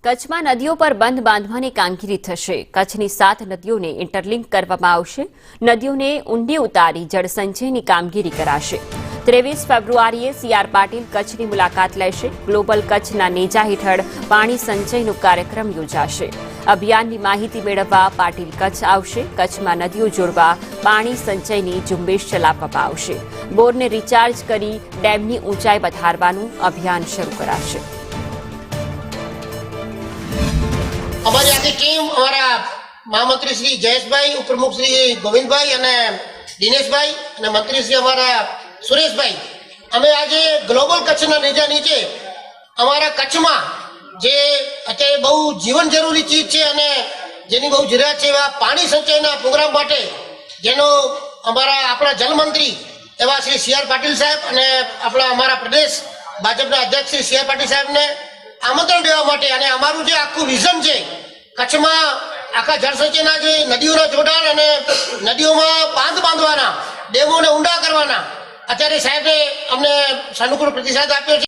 કચ્છમાં નદીઓ પર બંધ બાંધવાની કામગીરી થશે. કચ્છની 7 નદીઓને ઇન્ટરલિંક કરવામાં આવશે. નદીઓને ઊંડી ઉતારી જળસંચયની કામગીરી કરાશે. 23 ફેબ્રુઆરીએ સી.આર. પાટીલ કચ્છની મુલાકાત લેશે. ગ્લોબલ કચ્છના નેજા હેઠળ પાણી સંચયનો કાર્યક્રમ યોજાશે. અભિયાનની માહિતી મેળવવા પાટીલ કચ્છ આવશે. કચ્છમાં નદીઓ જોડવા પાણી સંચયની ઝુંબેશ ચલાવવામાં આવશે. બોરને રિચાર્જ કરી ડેમની ઊંચાઈ વધારવાનું અભિયાન શરૂ કરાશે. हमारी आगे टीम हमारा महामंत्री श्री जयेशभाई, उपप्रमुख श्री गोविंदभाई અને દિનેશભાઈ અને મંત્રી શ્રી અમારા સુરેશભાઈ અમે આજે ગ્લોબલ કચ્છના નેજા નીચે અમારા કચ્છમાં જે અત્યારે બહુ જીવન જરૂરી ચીજ છે અને જેની બહુ જરૂરિયાત છે એવા પાણી સંચયના પ્રોગ્રામ માટે જેનો આપણા જલમંત્રી એવા શ્રી સી.આર. પાટીલ સાહેબ અને અમારા પ્રદેશ ભાજપના અધ્યક્ષ શ્રી સી.આર. પાટીલ સાહેબને આમંત્રણ દેવા માટે અને અમારું જે આખું વિઝન છે કચ્છમાં આખા જળસંચયના જે નદીઓના જોડાણ અને નદીઓમાં બાંધ બાંધવાના, ડેમોને ઊંડા કરવાના અત્યારે સાહેબે અમને સાનુકૂળ પ્રતિસાદ આપ્યો છે.